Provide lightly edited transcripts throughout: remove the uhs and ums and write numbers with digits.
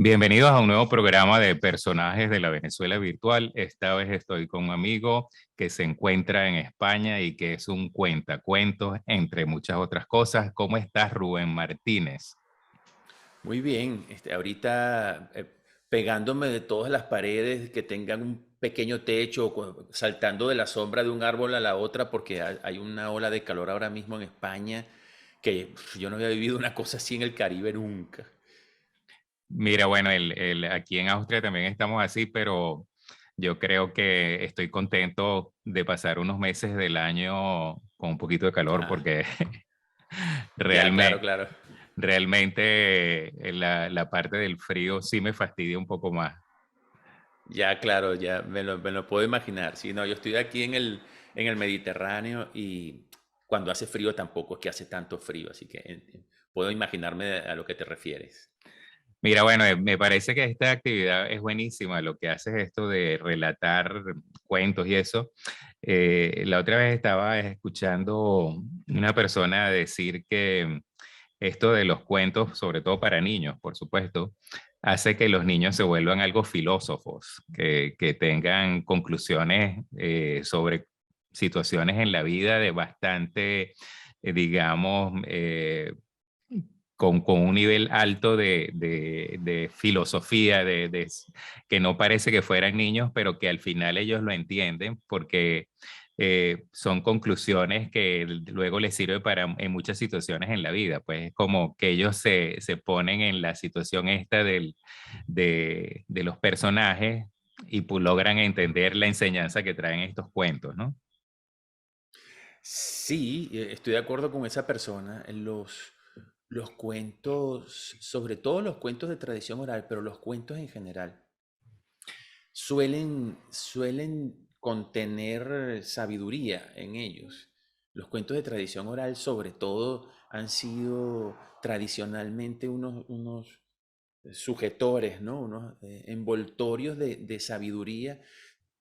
Bienvenidos a un nuevo programa de personajes de la Venezuela virtual. Esta vez estoy con un amigo que se encuentra en España y que es un cuentacuentos, entre muchas otras cosas. ¿Cómo estás, Rubén Martínez? Muy bien, ahorita pegándome de todas las paredes que tengan un pequeño techo, saltando de la sombra de un árbol a la otra, porque hay una ola de calor ahora mismo en España que yo no había vivido una cosa así en el Caribe nunca. Mira, bueno, aquí en Austria también estamos así, pero yo creo que estoy contento de pasar unos meses del año con un poquito de calor Ah, porque ya, claro, realmente, claro. realmente la parte del frío sí me fastidia un poco más. Ya, claro, ya me lo puedo imaginar. Sí, no, yo estoy aquí en el Mediterráneo y cuando hace frío tampoco es que hace tanto frío, así que puedo imaginarme a lo que te refieres. Mira, bueno, me parece que esta actividad es buenísima, lo que haces esto de relatar cuentos y eso. La otra vez estaba escuchando una persona decir que esto de los cuentos, sobre todo para niños, por supuesto, hace que los niños se vuelvan algo filósofos, que tengan conclusiones sobre situaciones en la vida de bastante, digamos, con un nivel alto de filosofía, que no parece que fueran niños, pero que al final ellos lo entienden porque son conclusiones que luego les sirve para en muchas situaciones en la vida. Pues es como que ellos se ponen en la situación esta de los personajes y pues logran entender la enseñanza que traen estos cuentos, ¿no? Sí, estoy de acuerdo con esa persona. Los cuentos, sobre todo los cuentos de tradición oral, pero los cuentos en general, suelen contener sabiduría en ellos. Los cuentos de tradición oral, sobre todo, han sido tradicionalmente unos sujetores, ¿no? Unos envoltorios de sabiduría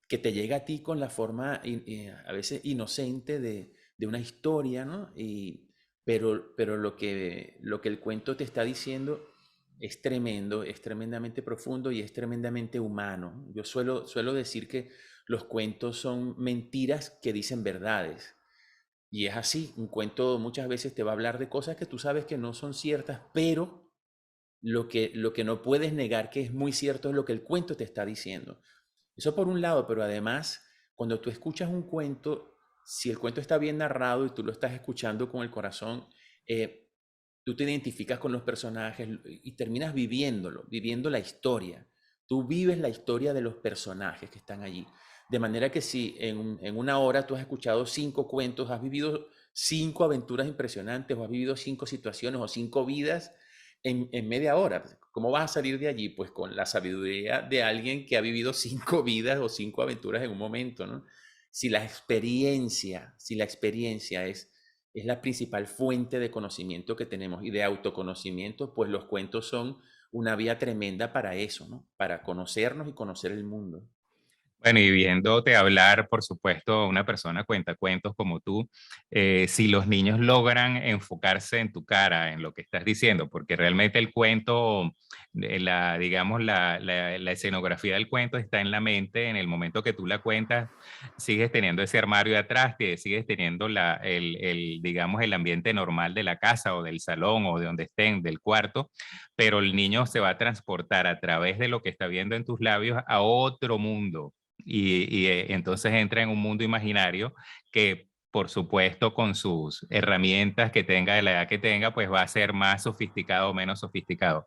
que te llega a ti con la forma a veces inocente de una historia, ¿no? Pero lo que el cuento te está diciendo es tremendo, es tremendamente profundo y es tremendamente humano. Yo suelo decir que los cuentos son mentiras que dicen verdades. Y es así, un cuento muchas veces te va a hablar de cosas que tú sabes que no son ciertas, pero lo que no puedes negar que es muy cierto es lo que el cuento te está diciendo. Eso por un lado, pero además, cuando tú escuchas un cuento, si el cuento está bien narrado y tú lo estás escuchando con el corazón, eh, tú te identificas con los personajes y terminas viviendo la historia. Tú vives la historia de los personajes que están allí. De manera que si en una hora tú has escuchado 5 cuentos, has vivido 5 aventuras impresionantes, o has vivido 5 situaciones o 5 vidas en media hora. ¿Cómo vas a salir de allí? Pues con la sabiduría de alguien que ha vivido 5 vidas o 5 aventuras en un momento, ¿no? Si la experiencia es la principal fuente de conocimiento que tenemos y de autoconocimiento, pues los cuentos son una vía tremenda para eso, ¿no? Para conocernos y conocer el mundo. Bueno, y viéndote hablar, por supuesto, una persona cuenta cuentos como tú, si los niños logran enfocarse en tu cara, en lo que estás diciendo, porque realmente el cuento, digamos, la escenografía del cuento está en la mente, en el momento que tú la cuentas, sigues teniendo ese armario de atrás, que sigues teniendo digamos, el ambiente normal de la casa o del salón o de donde estén, del cuarto, pero el niño se va a transportar a través de lo que está viendo en tus labios a otro mundo entonces entra en un mundo imaginario que, por supuesto, con sus herramientas que tenga de la edad que tenga, pues va a ser más sofisticado o menos sofisticado.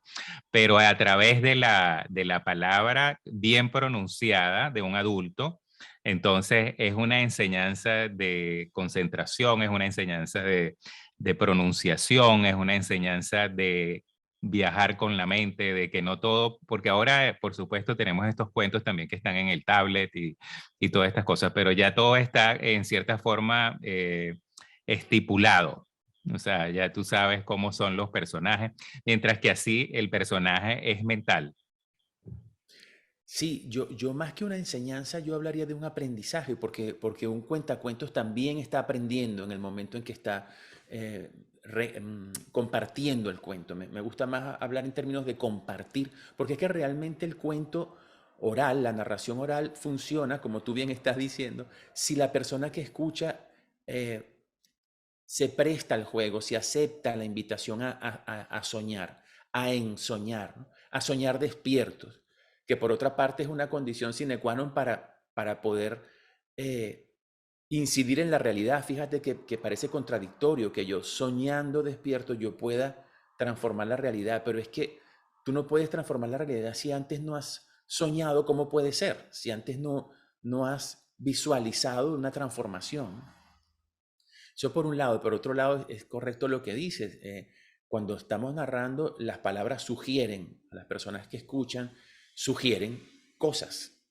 Pero a través de la palabra bien pronunciada de un adulto, entonces es una enseñanza de concentración, es una enseñanza de pronunciación, es una enseñanza de viajar con la mente, de que no todo, porque ahora, por supuesto, tenemos estos cuentos también que están en el tablet y todas estas cosas, pero ya todo está en cierta forma estipulado. O sea, ya tú sabes cómo son los personajes, mientras que así el personaje es mental. Sí, yo más que una enseñanza, yo hablaría de un aprendizaje, porque un cuentacuentos también está aprendiendo en el momento en que está compartiendo el cuento. Me gusta más hablar en términos de compartir, porque es que realmente el cuento oral, la narración oral funciona, como tú bien estás diciendo, si la persona que escucha se presta al juego, se acepta la invitación a soñar, a ensoñar, ¿no? A soñar despiertos, que por otra parte es una condición sine qua non para poder incidir en la realidad. Fíjate que parece contradictorio que yo soñando despierto yo pueda transformar la realidad, pero es que tú no puedes transformar la realidad si antes no has soñado cómo puede ser, si antes no has visualizado una transformación. Eso por un lado. Por otro lado, es correcto lo que dices. Cuando estamos narrando, las palabras sugieren a las personas que escuchan, sugieren cosas.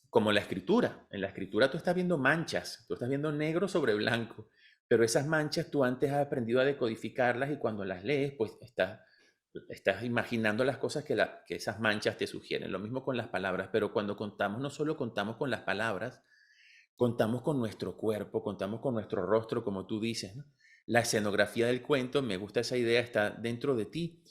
Como la escritura. En la escritura tú estás viendo manchas, tú estás viendo negro sobre blanco, pero esas manchas tú antes has aprendido a decodificarlas y cuando las lees, pues estás imaginando las cosas que esas manchas te sugieren. Lo mismo con las palabras, pero cuando contamos, no solo contamos con las palabras, contamos con nuestro cuerpo, contamos con nuestro rostro, como tú dices, ¿no? La escenografía del cuento, me gusta esa idea, está dentro de ti,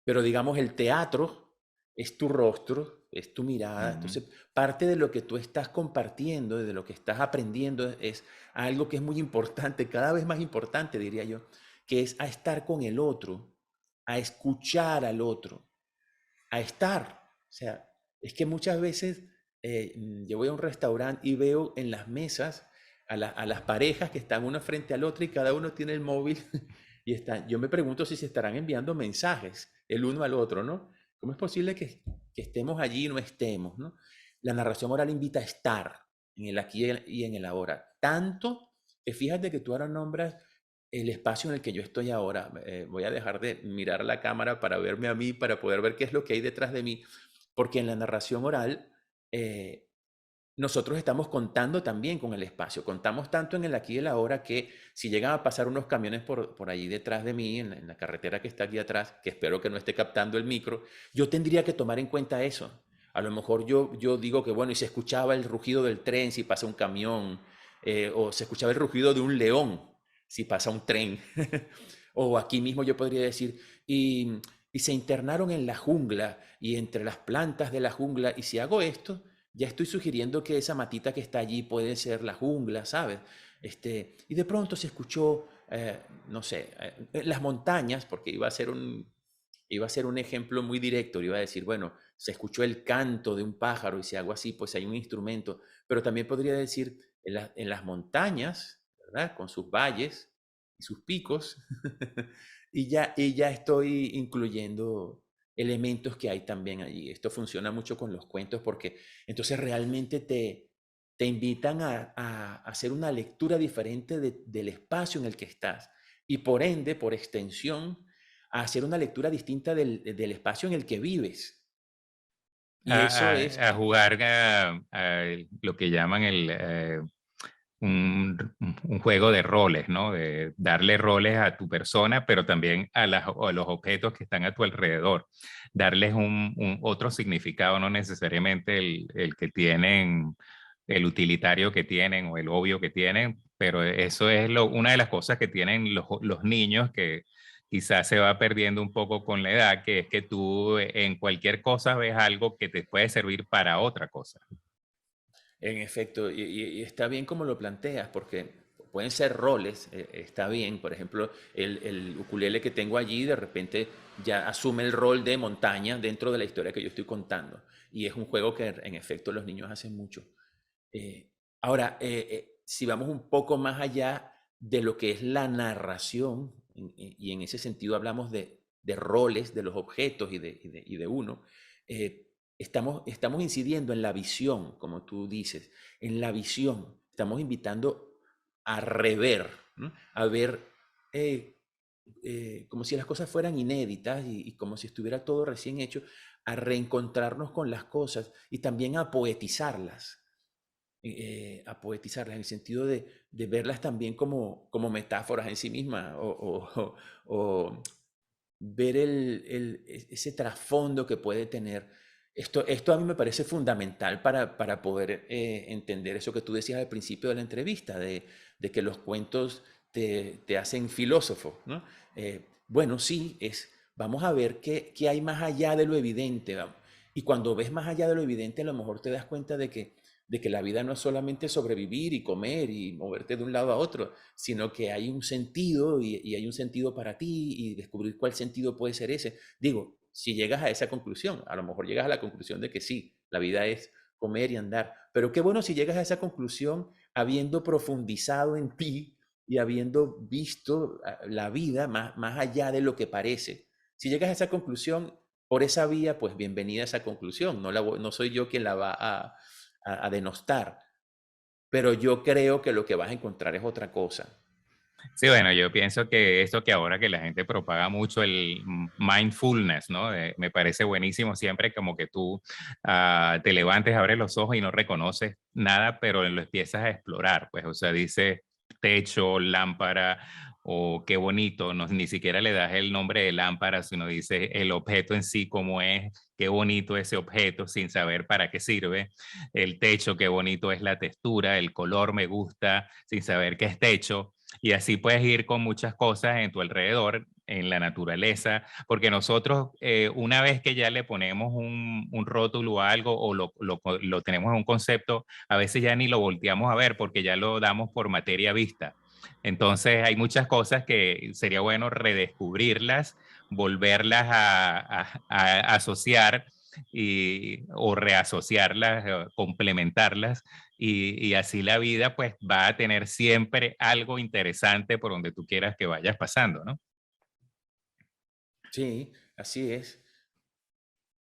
pero digamos el teatro es tu rostro, es tu mirada. Ujú. Entonces, parte de lo que tú estás compartiendo, de lo que estás aprendiendo, es algo que es muy importante, cada vez más importante, diría yo, que es a estar con el otro, a escuchar al otro, a estar. O sea, es que muchas veces yo voy a un restaurante y veo en las mesas a las parejas que están una frente al otro y cada uno tiene el móvil y está. Yo me pregunto si se estarán enviando mensajes el uno al otro, ¿no? ¿Cómo es posible que estemos allí y no estemos, ¿no? La narración oral invita a estar en el aquí y en el ahora. Tanto que fíjate que tú ahora nombras el espacio en el que yo estoy ahora. Voy a dejar de mirar la cámara para verme a mí, para poder ver qué es lo que hay detrás de mí, porque en la narración oral eh, nosotros estamos contando también con el espacio, contamos tanto en el aquí y el ahora que si llegan a pasar unos camiones por allí detrás de mí, en la carretera que está aquí atrás, que espero que no esté captando el micro, yo tendría que tomar en cuenta eso. A lo mejor yo digo que, bueno, y se escuchaba el rugido del tren si pasa un camión, o se escuchaba el rugido de un león si pasa un tren. O aquí mismo yo podría decir, y se internaron en la jungla y entre las plantas de la jungla, y si hago esto, ya estoy sugiriendo que esa matita que está allí puede ser la jungla, ¿sabes? Y de pronto se escuchó, no sé, las montañas, porque iba a ser un ejemplo muy directo, iba a decir, bueno, se escuchó el canto de un pájaro y si hago así, pues hay un instrumento, pero también podría decir en las montañas, ¿verdad? Con sus valles y sus picos, y ya estoy incluyendo elementos que hay también allí. Esto funciona mucho con los cuentos porque entonces realmente te invitan a hacer una lectura diferente del espacio en el que estás y por ende, por extensión, a hacer una lectura distinta del espacio en el que vives. Y eso es, A jugar a lo que llaman un juego de roles, ¿no? De darle roles a tu persona, pero también a los objetos que están a tu alrededor. Darles otro significado, no necesariamente el que tienen, el utilitario que tienen o el obvio que tienen, pero eso es una de las cosas que tienen los niños que quizás se va perdiendo un poco con la edad, que es que tú en cualquier cosa ves algo que te puede servir para otra cosa. en efecto, y está bien como lo planteas, porque pueden ser roles, está bien. Por ejemplo, el ukulele que tengo allí de repente ya asume el rol de montaña dentro de la historia que yo estoy contando. Y es un juego que en efecto los niños hacen mucho. Ahora, si vamos un poco más allá de lo que es la narración, y en ese sentido hablamos de roles, de los objetos y de uno, estamos incidiendo en la visión, como tú dices, en la visión. Estamos invitando a rever, ¿no? A ver como si las cosas fueran inéditas y como si estuviera todo recién hecho, a reencontrarnos con las cosas y también a poetizarlas en el sentido de verlas también como metáforas en sí mismas o ver ese trasfondo que puede tener. Esto a mí me parece fundamental para poder entender eso que tú decías al principio de la entrevista, de que los cuentos te hacen filósofo, ¿no? Bueno, sí, vamos a ver qué hay más allá de lo evidente, vamos. Y cuando ves más allá de lo evidente, a lo mejor te das cuenta de que la vida no es solamente sobrevivir y comer y moverte de un lado a otro, sino que hay un sentido y hay un sentido para ti y descubrir cuál sentido puede ser ese. Digo, si llegas a esa conclusión, a lo mejor llegas a la conclusión de que sí, la vida es comer y andar, pero qué bueno si llegas a esa conclusión habiendo profundizado en ti y habiendo visto la vida más allá de lo que parece. Si llegas a esa conclusión por esa vía, pues bienvenida a esa conclusión. No soy yo quien la va a denostar, pero yo creo que lo que vas a encontrar es otra cosa. Sí, bueno, yo pienso que esto que ahora que la gente propaga mucho el mindfulness, ¿no? Me parece buenísimo siempre como que tú te levantes, abres los ojos y no reconoces nada, pero lo empiezas a explorar, pues, o sea, dice techo, lámpara, o qué bonito, no, ni siquiera le das el nombre de lámpara, sino dice el objeto en sí, cómo es, qué bonito ese objeto sin saber para qué sirve, el techo, qué bonito es la textura, el color me gusta sin saber qué es techo. Y así puedes ir con muchas cosas en tu alrededor, en la naturaleza, porque nosotros una vez que ya le ponemos un rótulo a algo o lo tenemos en un concepto, a veces ya ni lo volteamos a ver porque ya lo damos por materia vista. Entonces hay muchas cosas que sería bueno redescubrirlas, volverlas a asociar o reasociarlas, complementarlas y así la vida pues va a tener siempre algo interesante por donde tú quieras que vayas pasando, ¿no? Sí, así es.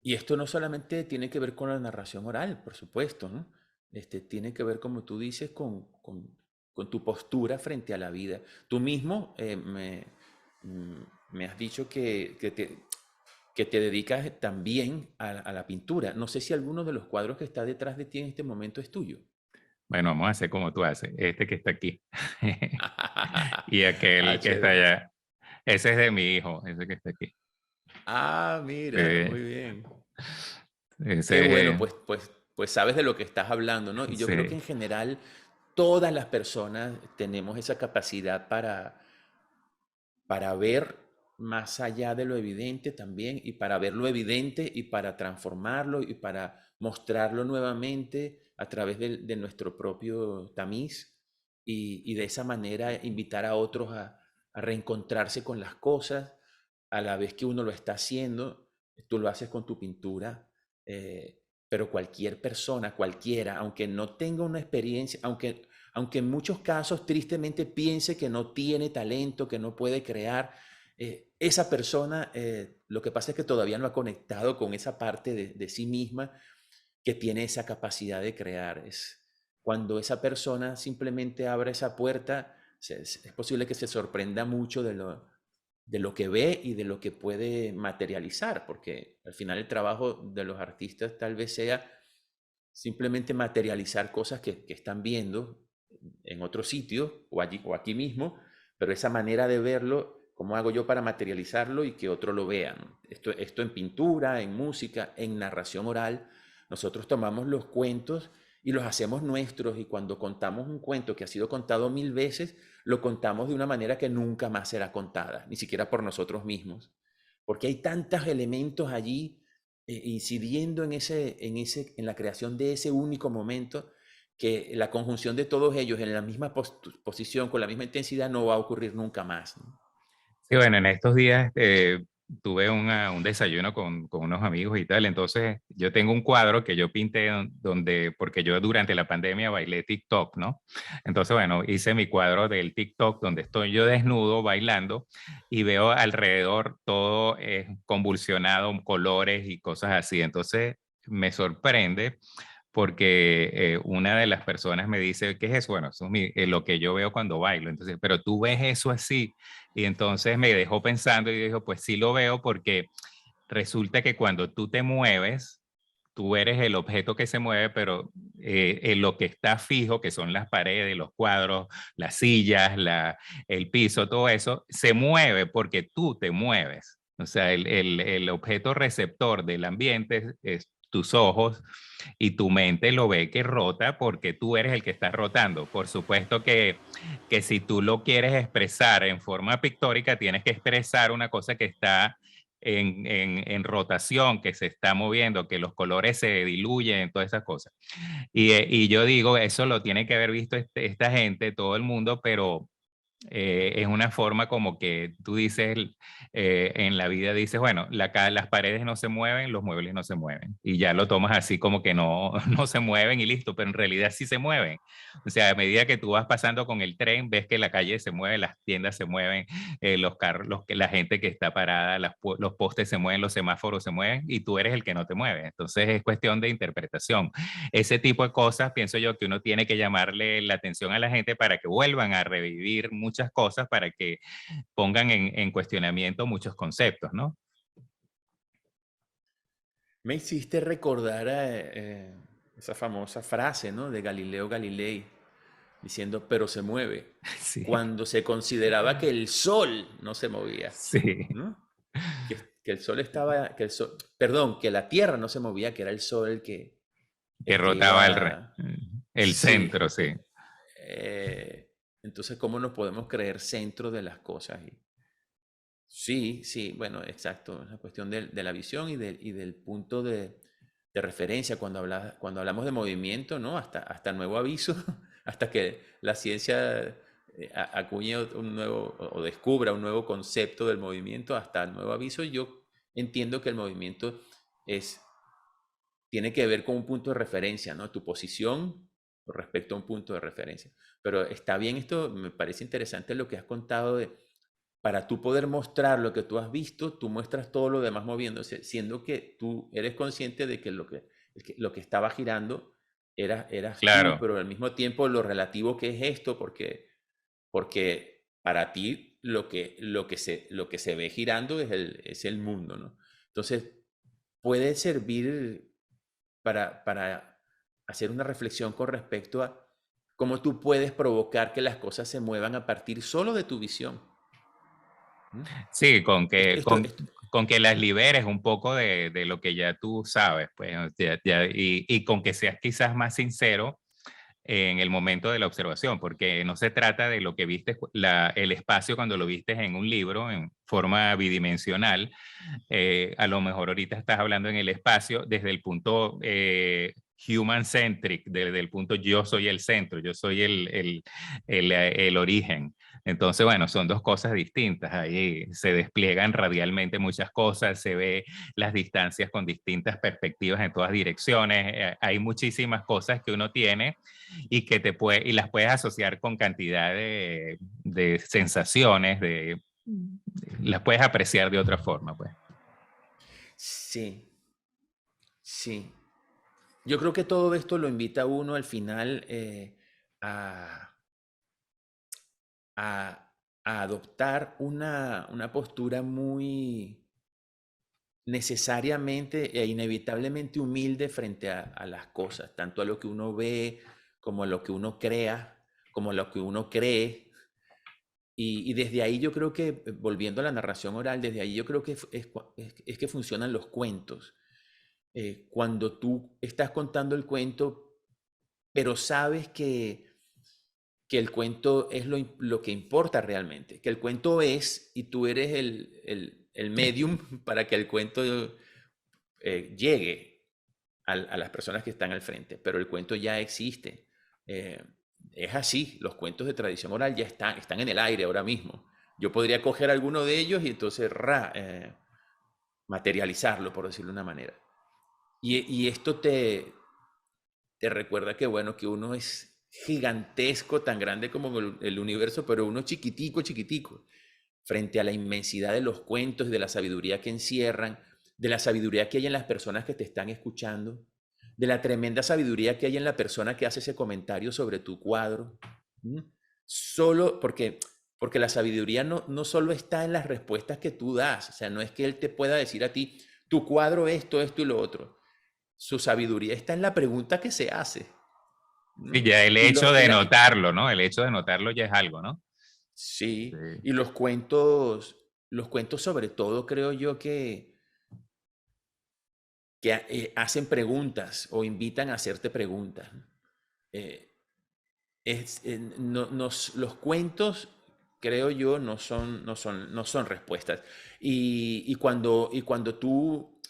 Y esto no solamente tiene que ver con la narración oral, por supuesto, ¿no? Tiene que ver, como tú dices, con tu postura frente a la vida. Tú mismo me has dicho que te dedicas también a la pintura. No sé si alguno de los cuadros que está detrás de ti en este momento es tuyo. Bueno, vamos a hacer como tú haces, este que está aquí y aquel que está Chévere. allá. Ese es de mi hijo, ese que está aquí. Mira, Eh, muy bien. Qué bueno, ese, pues sabes de lo que estás hablando, ¿no? Y yo creo que sí. en general todas las personas tenemos esa capacidad para ver más allá de lo evidente también, y para ver lo evidente y para transformarlo y para mostrarlo nuevamente a través de nuestro propio tamiz y de esa manera invitar a otros a reencontrarse con las cosas a la vez que uno lo está haciendo. Tú lo haces con tu pintura, pero cualquier persona, cualquiera, aunque no tenga una experiencia, aunque en muchos casos tristemente piense que no tiene talento, que no puede crear, esa persona, lo que pasa es que todavía no ha conectado con esa parte de sí misma que tiene esa capacidad de crear. Cuando esa persona simplemente abre esa puerta, es posible que se sorprenda mucho de lo que ve y de lo que puede materializar, porque al final el trabajo de los artistas tal vez sea simplemente materializar cosas que están viendo en otro sitio o allí o aquí mismo, pero esa manera de verlo, ¿cómo hago yo para materializarlo y que otro lo vea? ¿No? Esto en pintura, en música, en narración oral, nosotros tomamos los cuentos y los hacemos nuestros, y cuando contamos un cuento que ha sido contado 1000 veces, lo contamos de una manera que nunca más será contada, ni siquiera por nosotros mismos, porque hay tantos elementos allí incidiendo en la creación de ese único momento, que la conjunción de todos ellos en la misma posición, con la misma intensidad, no va a ocurrir nunca más, ¿no? Sí, bueno, en estos días tuve un desayuno con unos amigos y tal, entonces yo tengo un cuadro que yo pinté donde, porque yo durante la pandemia bailé TikTok, ¿no? Entonces, bueno, hice mi cuadro del TikTok donde estoy yo desnudo bailando y veo alrededor todo convulsionado, colores y cosas así, entonces me sorprende porque una de las personas me dice, ¿qué es eso? Bueno, eso es lo que yo veo cuando bailo. Entonces, pero tú ves eso así. Y entonces me dejó pensando y dijo, pues sí lo veo porque resulta que cuando tú te mueves, tú eres el objeto que se mueve, pero en lo que está fijo, que son las paredes, los cuadros, las sillas, el piso, todo eso, se mueve porque tú te mueves. O sea, el objeto receptor del ambiente tus ojos y tu mente lo ve que rota porque tú eres el que está rotando. Por supuesto que si tú lo quieres expresar en forma pictórica, tienes que expresar una cosa que está en rotación, que se está moviendo, que los colores se diluyen, todas esas cosas. Y yo digo, eso lo tiene que haber visto esta gente, todo el mundo, pero es una forma como que tú dices, en la vida dices, bueno, las paredes no se mueven, los muebles no se mueven. Y ya lo tomas así como que no, no se mueven y listo, pero en realidad sí se mueven. O sea, a medida que tú vas pasando con el tren, ves que la calle se mueve, las tiendas se mueven, los carros, la gente que está parada, los postes se mueven, los semáforos se mueven y tú eres el que no te mueve. Entonces es cuestión de interpretación. Ese tipo de cosas pienso yo que uno tiene que llamarle la atención a la gente para que vuelvan a revivir muchas cosas, para que pongan en cuestionamiento muchos conceptos, ¿no? Me hiciste recordar esa famosa frase, ¿no? De Galileo Galilei, diciendo, pero se mueve, Sí, cuando se consideraba que el sol no se movía, sí, ¿no? Que el sol estaba, que el sol, perdón, que la tierra no se movía, que era el sol que el que rotaba iba, el centro, sí. sí. Entonces, ¿cómo nos podemos creer centro de las cosas? Sí, sí, bueno, exacto. Es la cuestión de la visión y del punto de referencia cuando hablamos de movimiento, ¿no? Hasta nuevo aviso, hasta que la ciencia acuñe un nuevo o descubra un nuevo concepto del movimiento, hasta el nuevo aviso, yo entiendo que el movimiento es, tiene que ver con un punto de referencia, ¿no? Tu posición respecto a un punto de referencia. Pero está bien esto, me parece interesante lo que has contado de para tú poder mostrar lo que tú has visto, tú muestras todo lo demás moviéndose, siendo que tú eres consciente de que lo que estaba girando eras tú, Claro, pero al mismo tiempo lo relativo que es esto, porque para ti lo que se ve girando es el mundo, ¿no? Entonces, puede servir para hacer una reflexión con respecto a cómo tú puedes provocar que las cosas se muevan a partir solo de tu visión. ¿Mm? sí, Esto, esto, esto, con que las liberes un poco de lo que ya tú sabes, pues, y con que seas quizás más sincero en el momento de la observación, porque no se trata de lo que viste, el espacio cuando lo viste en un libro en forma bidimensional. A lo mejor ahorita estás hablando en el espacio desde el punto human centric, desde el punto yo soy el centro, yo soy el origen. Entonces, bueno, son dos cosas distintas. Ahí se despliegan radialmente muchas cosas, se ve las distancias con distintas perspectivas en todas direcciones. Hay muchísimas cosas que uno tiene y que y las puedes asociar con cantidad de sensaciones, las puedes apreciar de otra forma, pues. sí, sí. Yo creo que todo esto lo invita a uno al final a, a- a adoptar una postura muy necesariamente e inevitablemente humilde frente a las cosas, tanto a lo que uno ve como a lo que uno crea, como a lo que uno cree. Y desde ahí yo creo que, volviendo a la narración oral, desde ahí yo creo que es que funcionan los cuentos. Cuando tú estás contando el cuento, pero sabes que el cuento es lo que importa realmente, que el cuento es y tú eres el medium para que el cuento llegue a las personas que están al frente, pero el cuento ya existe. Eh, es así, los cuentos de tradición oral ya están en el aire ahora mismo. Yo podría coger alguno de ellos y entonces materializarlo, por decirlo de una manera. Y esto te recuerda que, bueno, que uno es gigantesco, tan grande como el universo, pero uno chiquitico, chiquitico, frente a la inmensidad de los cuentos y de la sabiduría que encierran, de la sabiduría que hay en las personas que te están escuchando, de la tremenda sabiduría que hay en la persona que hace ese comentario sobre tu cuadro. ¿Mm? Solo porque la sabiduría no solo está en las respuestas que tú das, o sea, no es que él te pueda decir a ti, tu cuadro esto y lo otro. Su sabiduría está en la pregunta que se hace, Sí, ¿no? ya el Y, hecho lo, y de la, notarlo, ¿no? El hecho de notarlo ya es algo, ¿no? sí, Sí. y los cuentos sobre todo creo yo que hacen preguntas o invitan a hacerte preguntas. Eh, los cuentos, creo yo, no son respuestas. Y cuando tú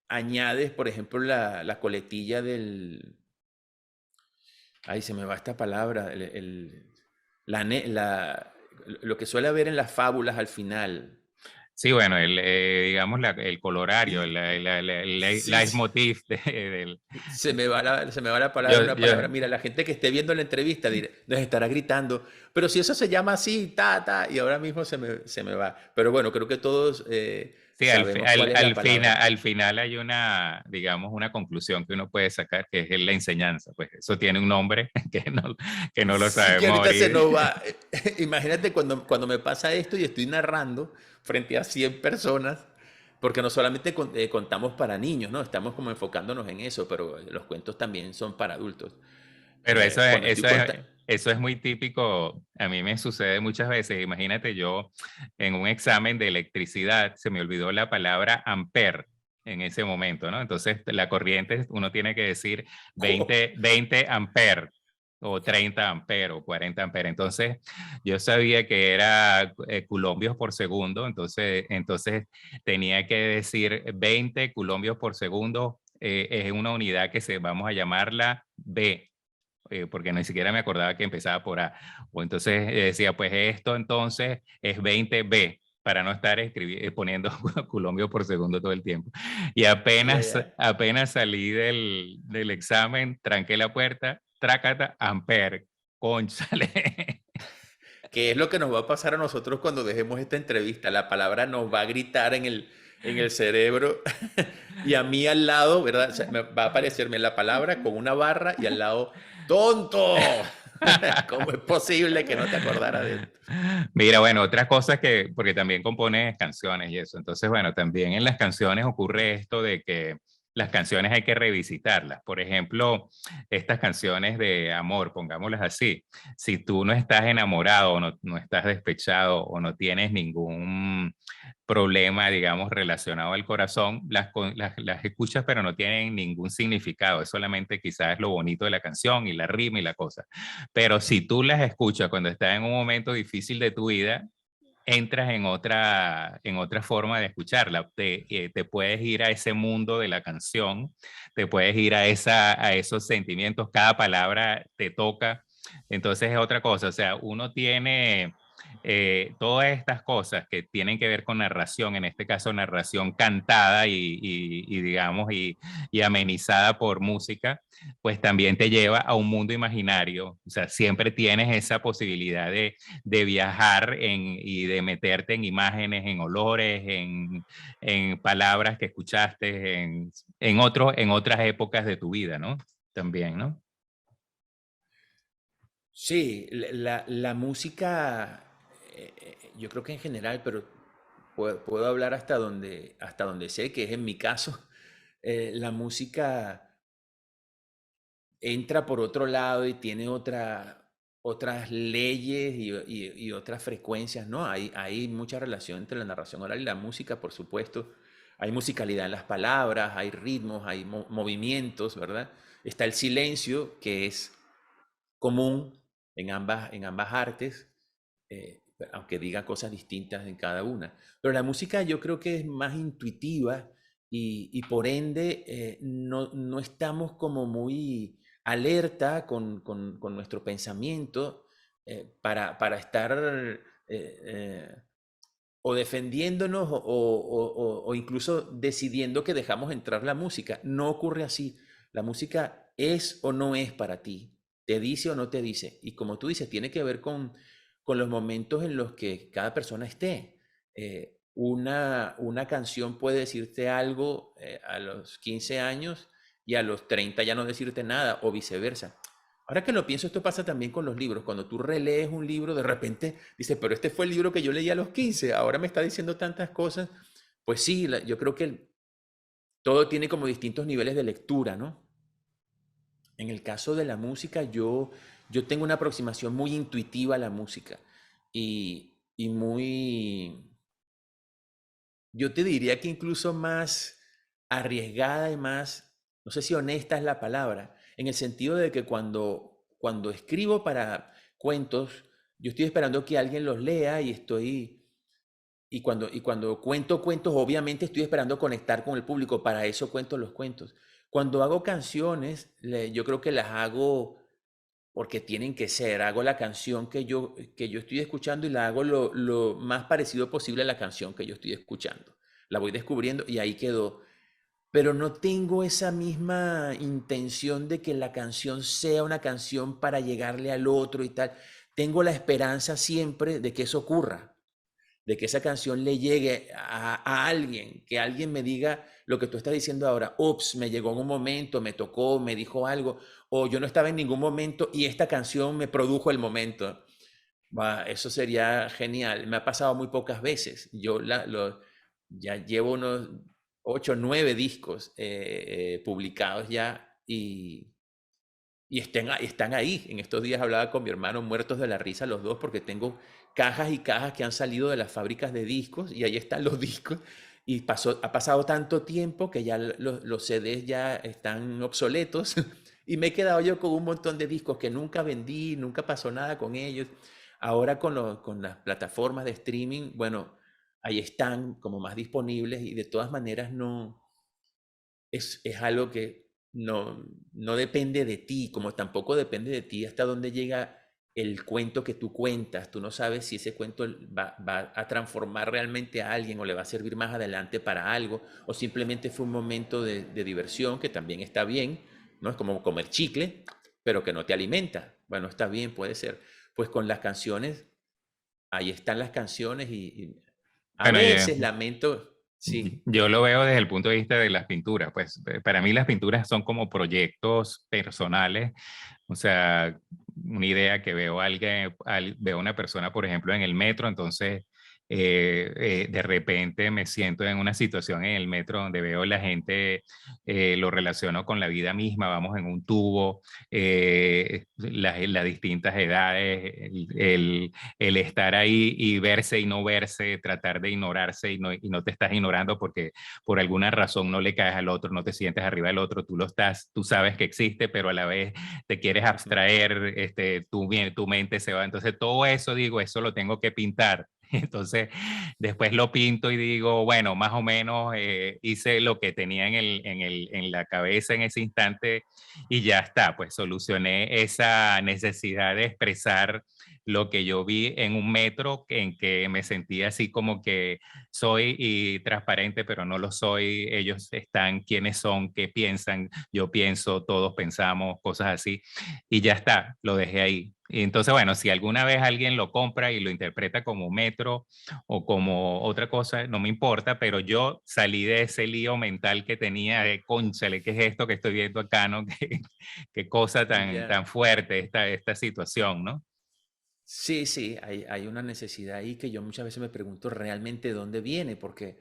añades, por ejemplo, la coletilla del... Ay, se me va esta palabra. La, lo que suele haber en las fábulas al final. Sí, bueno, digamos el colorario, el Sí, leitmotiv del... se me va la palabra, Yo, una palabra. yo, Mira, la gente que esté viendo la entrevista nos estará gritando, pero si eso se llama así, y ahora mismo se me va. Pero bueno, creo que todos sí, sabemos cuál es la palabra. al final hay una, digamos, una conclusión que uno puede sacar, que es la enseñanza. Pues eso tiene un nombre que no lo Sí, que sabemos ahorita se ahorita. nos va. Imagínate cuando me pasa esto y estoy narrando frente a 100 personas, porque no solamente contamos para niños, ¿no? Estamos como enfocándonos en eso, pero los cuentos también son para adultos. Pero Cuando estoy contando... eso es muy típico, a mí me sucede muchas veces. Imagínate yo en un examen de electricidad, se me olvidó la palabra ampere en ese momento, ¿no? Entonces la corriente, uno tiene que decir 20 ampere o 30 ampere o 40 ampere. Entonces yo sabía que era culombios por segundo, entonces tenía que decir 20 culombios por segundo, es una unidad que vamos a llamarla B, porque ni siquiera me acordaba que empezaba por A. O entonces decía, pues esto entonces es 20B, para no estar poniendo culombio por segundo todo el tiempo. Y Ya, ya. apenas salí del examen, tranqué la puerta, trácata, ampere, conchale. ¿Qué es lo que nos va a pasar a nosotros cuando dejemos esta entrevista? La palabra nos va a gritar en el cerebro y a mí al lado, ¿verdad? O sea, va a aparecerme la palabra con una barra y al lado, ¡tonto! ¿Cómo es posible que no te acordara de esto? Mira, bueno, otras cosas que, porque también compones canciones y eso, entonces, bueno, también en las canciones ocurre esto de que las canciones hay que revisitarlas. Por ejemplo, estas canciones de amor, pongámoslas así, si tú no estás enamorado o no estás despechado o no tienes ningún problema, digamos, relacionado al corazón, las escuchas pero no tienen ningún significado, es solamente quizás lo bonito de la canción y la rima y la cosa. Pero si tú las escuchas cuando estás en un momento difícil de tu vida, entras en otra forma de escucharla. Te puedes ir a ese mundo de la canción, te puedes ir a esos sentimientos, cada palabra te toca. Entonces es otra cosa, o sea, uno tiene todas estas cosas que tienen que ver con narración, en este caso narración cantada digamos, y amenizada por música, pues también te lleva a un mundo imaginario. O sea, siempre tienes esa posibilidad de viajar y de meterte en imágenes, en olores, en palabras que escuchaste en otras épocas de tu vida, ¿no? También, ¿no? Sí, la música, yo creo que en general, pero puedo hablar hasta donde sé, que es en mi caso, la música entra por otro lado y tiene otras leyes y otras frecuencias, ¿no? Hay mucha relación entre la narración oral y la música, por supuesto. Hay musicalidad en las palabras, hay ritmos, hay movimientos, ¿verdad? Está el silencio, que es común en ambas artes, aunque diga cosas distintas en cada una. Pero la música yo creo que es más intuitiva y por ende no estamos como muy alerta con nuestro pensamiento para estar o defendiéndonos o incluso decidiendo que dejamos entrar la música. No ocurre así. La música es o no es para ti, te dice o no te dice. Y como tú dices, tiene que ver con los momentos en los que cada persona esté. Una canción puede decirte algo a los 15 años y a los 30 ya no decirte nada o viceversa. Ahora que lo pienso, esto pasa también con los libros. Cuando tú relees un libro, de repente dices, pero este fue el libro que yo leí a los 15, ahora me está diciendo tantas cosas. Pues sí, yo creo que todo tiene como distintos niveles de lectura, ¿no? En el caso de la música, yo tengo una aproximación muy intuitiva a la música y muy, yo te diría que incluso más arriesgada y más, no sé si honesta es la palabra, en el sentido de que cuando escribo para cuentos, yo estoy esperando que alguien los lea y cuando cuento cuentos, obviamente estoy esperando conectar con el público, para eso cuento los cuentos. Cuando hago canciones, yo creo que las hago porque tienen que ser. Hago la canción que yo estoy escuchando y la hago lo más parecido posible a la canción que yo estoy escuchando. La voy descubriendo y ahí quedó. Pero no tengo esa misma intención de que la canción sea una canción para llegarle al otro y tal. Tengo la esperanza siempre de que eso ocurra, de que esa canción le llegue a alguien, que alguien me diga lo que tú estás diciendo ahora. Ups, me llegó en un momento, me tocó, me dijo algo, o yo no estaba en ningún momento y esta canción me produjo el momento. Eso sería genial. Me ha pasado muy pocas veces. Ya llevo unos 8 o 9 discos publicados ya y están ahí. En estos días hablaba con mi hermano, muertos de la risa los dos, porque tengo cajas y cajas que han salido de las fábricas de discos y ahí están los discos. Y ha pasado tanto tiempo que ya los CDs ya están obsoletos y me he quedado yo con un montón de discos que nunca vendí, nunca pasó nada con ellos. Ahora con las plataformas de streaming, bueno, ahí están como más disponibles y de todas maneras no, es algo que no depende de ti, como tampoco depende de ti hasta dónde llega el cuento que tú cuentas. Tú no sabes si ese cuento va a transformar realmente a alguien o le va a servir más adelante para algo, o simplemente fue un momento de diversión que también está bien, ¿no? Es como comer chicle, pero que no te alimenta. Bueno, está bien, puede ser. Pues con las canciones, ahí están las canciones y a Bueno, veces lamento, sí, yo lo veo desde el punto de vista de las pinturas, pues para mí las pinturas son como proyectos personales, o sea, una idea que veo a alguien, veo a una persona, por ejemplo, en el metro, entonces de repente me siento en una situación en el metro donde veo la gente, lo relaciono con la vida misma, vamos en un tubo, las distintas edades, el estar ahí y verse y no verse, tratar de ignorarse y no te estás ignorando porque por alguna razón no le caes al otro, no te sientes arriba del otro, tú lo estás, tú sabes que existe, pero a la vez te quieres abstraer, tu mente se va. Entonces todo eso, digo, eso lo tengo que pintar. Entonces, después lo pinto y digo, bueno, más o menos hice lo que tenía en la cabeza en ese instante y ya está, pues solucioné esa necesidad de expresar lo que yo vi en un metro en que me sentía así como que soy y transparente, pero no lo soy. Ellos están, quiénes son, qué piensan, yo pienso, todos pensamos, cosas así. Y ya está, lo dejé ahí. Y entonces, bueno, si alguna vez alguien lo compra y lo interpreta como metro o como otra cosa, no me importa, pero yo salí de ese lío mental que tenía de, cónchale, ¿qué es esto que estoy viendo acá, no? Qué cosa tan ya. fuerte esta situación, ¿no? Sí, sí, hay una necesidad ahí que yo muchas veces me pregunto realmente de dónde viene, porque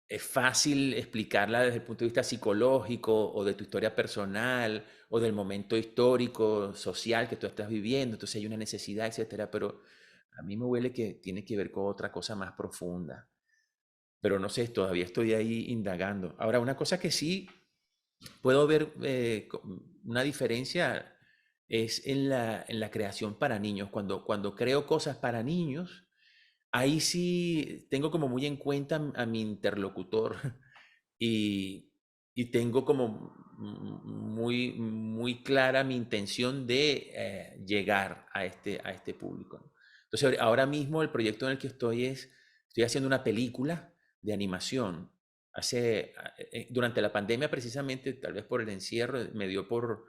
es fácil explicarla desde el punto de vista psicológico o de tu historia personal o del momento histórico, social que tú estás viviendo, entonces hay una necesidad, etcétera, pero a mí me huele que tiene que ver con otra cosa más profunda, pero no sé, todavía estoy ahí indagando. Ahora, una cosa que sí puedo ver una diferencia es en la creación para niños. Cuando creo cosas para niños, ahí sí tengo como muy en cuenta a mi interlocutor y, y tengo como muy, muy clara mi intención de llegar a este público, ¿no? Entonces, ahora mismo el proyecto en el que estoy haciendo una película de animación. Durante la pandemia, precisamente, tal vez por el encierro, me dio por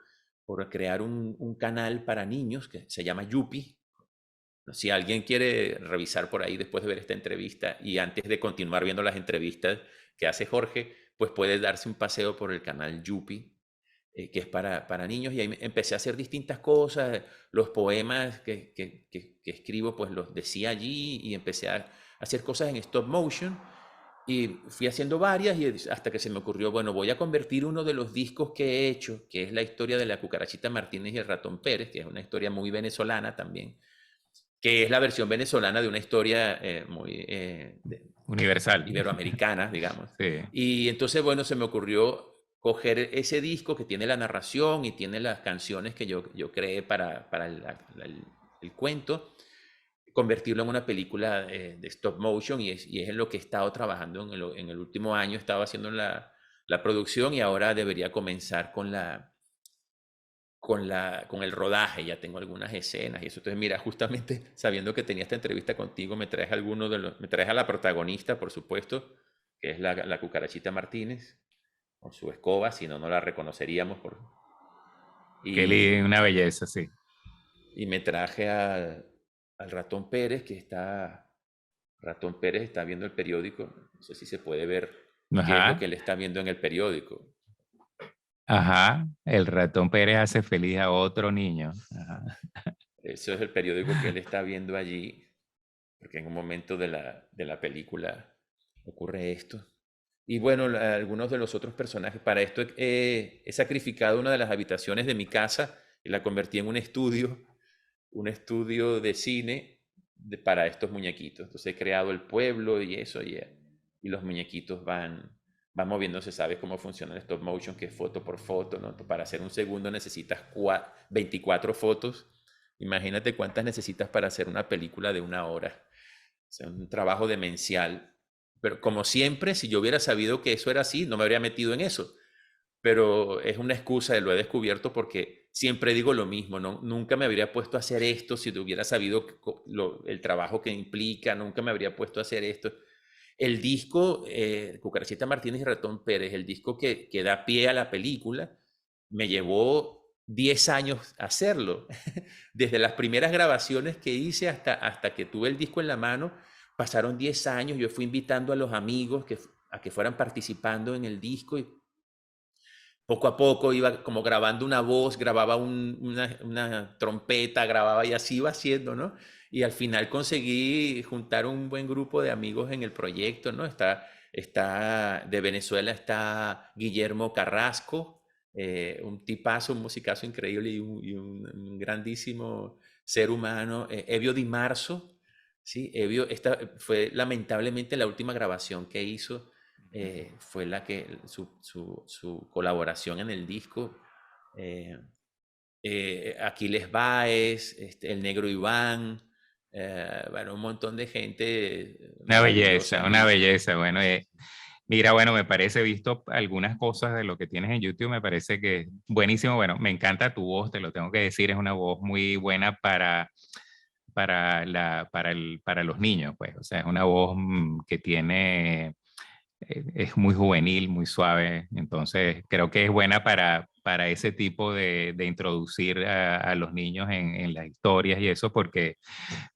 crear un canal para niños que se llama Yupi. Si alguien quiere revisar por ahí después de ver esta entrevista y antes de continuar viendo las entrevistas que hace Jorge, pues puede darse un paseo por el canal Yupi, que es para niños. Y ahí empecé a hacer distintas cosas. Los poemas que escribo, pues los decía allí y empecé a hacer cosas en stop motion. Y fui haciendo varias y hasta que se me ocurrió, bueno, voy a convertir uno de los discos que he hecho, que es la historia de la cucarachita Martínez y el ratón Pérez, que es una historia muy venezolana también, que es la versión venezolana de una historia muy Universal. iberoamericana, digamos. Sí. Y entonces, bueno, se me ocurrió coger ese disco que tiene la narración y tiene las canciones que yo creé para el cuento, convertirlo en una película de stop motion y es en lo que he estado trabajando en el último año. Estaba haciendo la producción y ahora debería comenzar con el rodaje. Ya tengo algunas escenas y eso. Entonces, mira, justamente sabiendo que tenía esta entrevista contigo, me traes a la protagonista, por supuesto, que es la cucarachita Martínez, con su escoba, si no, no la reconoceríamos. Kelly, Y, una belleza, sí. y me traje al ratón Pérez, Ratón Pérez está viendo el periódico. No sé si se puede ver qué es lo Ajá, que él está viendo en el periódico. ajá. El ratón Pérez hace feliz a otro niño. Ajá. Eso es el periódico que él está viendo allí, porque en un momento de la película ocurre esto. Y bueno, algunos de los otros personajes, para esto he sacrificado una de las habitaciones de mi casa y la convertí en un estudio de cine para estos muñequitos. Entonces he creado el pueblo y eso, y los muñequitos van moviéndose. Sabes cómo funciona el stop motion, que es foto por foto, ¿no? Para hacer un segundo necesitas 24 fotos. Imagínate cuántas necesitas para hacer una película de 1 hora. O sea, un trabajo demencial. Pero como siempre, si yo hubiera sabido que eso era así, no me habría metido en eso. Pero es una excusa, lo he descubierto porque siempre digo lo mismo, ¿no? Nunca me habría puesto a hacer esto si hubiera sabido el trabajo que implica, nunca me habría puesto a hacer esto. El disco, Cucarachita Martínez y Ratón Pérez, el disco que da pie a la película, me llevó 10 años hacerlo. Desde las primeras grabaciones que hice hasta que tuve el disco en la mano, pasaron 10 años. Yo fui invitando a los amigos a que fueran participando en el disco y poco a poco iba como grabando una voz, grababa una trompeta, grababa y así iba haciendo, ¿no? Y al final conseguí juntar un buen grupo de amigos en el proyecto, ¿no? De Venezuela está Guillermo Carrasco, un tipazo, un musicazo increíble y un grandísimo ser humano. Evio Di Marzo, ¿sí? Evio, esta fue lamentablemente la última grabación que hizo, fue su colaboración en el disco. eh, Aquiles Báez, el Negro Iván, bueno, un montón de gente Una maravillosa belleza, en el una disco. belleza. Bueno, mira, bueno, me parece, he visto algunas cosas de lo que tienes en YouTube, me parece que es buenísimo. Bueno, me encanta tu voz, te lo tengo que decir, es una voz muy buena para los niños, pues. O sea, es una voz que tiene es muy juvenil, muy suave, entonces creo que es buena para ese tipo de introducir a los niños en las historias y eso, porque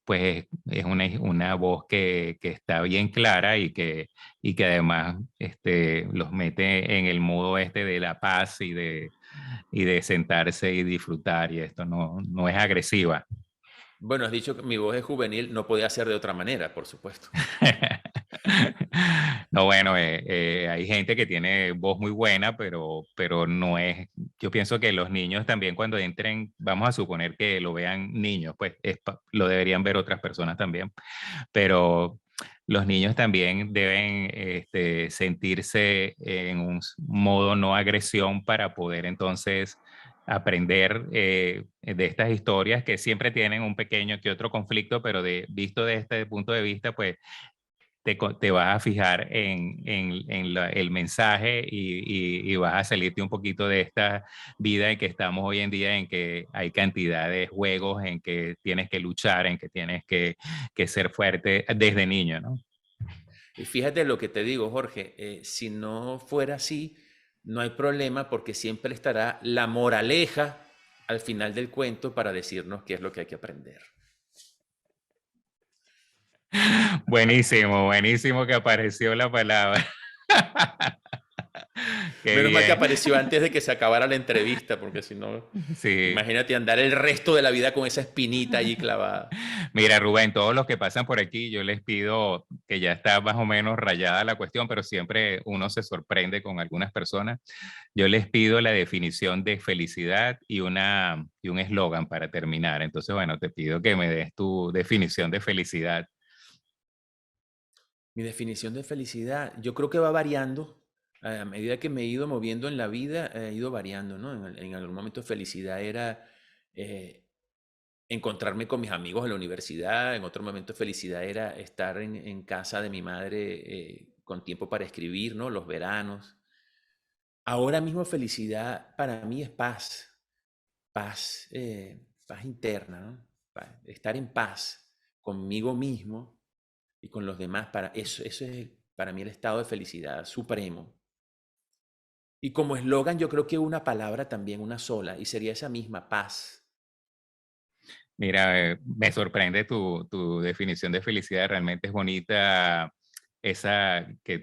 pues es una voz que está bien clara y que además los mete en el modo de la paz y de sentarse y disfrutar, y esto no es agresiva. Bueno, has dicho que mi voz es juvenil, no podía ser de otra manera, por supuesto. No, bueno, hay gente que tiene voz muy buena, pero no es, yo pienso que los niños también cuando entren, vamos a suponer que lo vean niños, pues lo deberían ver otras personas también, pero los niños también deben sentirse en un modo no agresión para poder entonces aprender de estas historias que siempre tienen un pequeño que otro conflicto, pero visto de este punto de vista, pues te vas a fijar en el mensaje y vas a salirte un poquito de esta vida en que estamos hoy en día, en que hay cantidad de juegos, en que tienes que luchar, en que tienes que ser fuerte desde niño, ¿no? Y fíjate lo que te digo, Jorge, si no fuera así, no hay problema porque siempre estará la moraleja al final del cuento para decirnos qué es lo que hay que aprender. Buenísimo, buenísimo que apareció la palabra. Qué Menos mal que bien. apareció antes de que se acabara la entrevista, porque si no, Sí. imagínate andar el resto de la vida con esa espinita allí clavada. Mira, Rubén, todos los que pasan por aquí, yo les pido que ya está más o menos rayada la cuestión, pero siempre uno se sorprende con algunas personas. Yo les pido la definición de felicidad y un eslogan para terminar. Entonces, bueno, te pido que me des tu definición de felicidad. Mi definición de felicidad, yo creo que va variando. A medida que me he ido moviendo en la vida, he ido variando, ¿no? En algún momento felicidad era eh, encontrarme con mis amigos en la universidad, en otro momento felicidad era estar en casa de mi madre con tiempo para escribir, ¿no? Los veranos. Ahora mismo felicidad para mí es paz, paz interna, ¿no? Estar en paz conmigo mismo y con los demás. Eso es para mí el estado de felicidad supremo. Y como eslogan yo creo que una palabra también, una sola, y sería esa misma, paz. Mira, me sorprende tu definición de felicidad, realmente es bonita esa que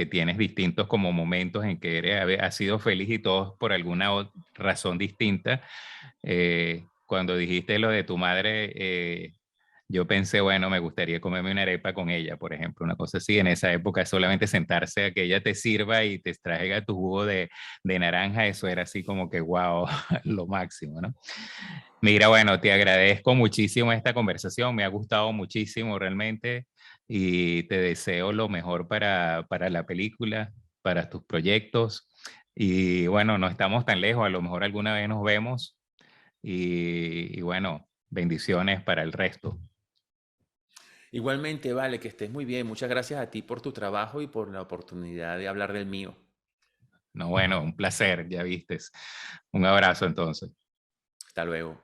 tienes distintos como momentos en que has sido feliz y todos por alguna razón distinta. Cuando dijiste lo de tu madre, yo pensé, bueno, me gustaría comerme una arepa con ella, por ejemplo, una cosa así. En esa época solamente sentarse a que ella te sirva y te traiga tu jugo de naranja, eso era así como que, wow, lo máximo, ¿no? Mira, bueno, te agradezco muchísimo esta conversación, me ha gustado muchísimo realmente y te deseo lo mejor para la película, para tus proyectos y bueno, no estamos tan lejos, a lo mejor alguna vez nos vemos y bueno, bendiciones para el resto. Igualmente, vale, que estés muy bien. Muchas gracias a ti por tu trabajo y por la oportunidad de hablar del mío. No, bueno, un placer, ya vistes. Un abrazo entonces. Hasta luego.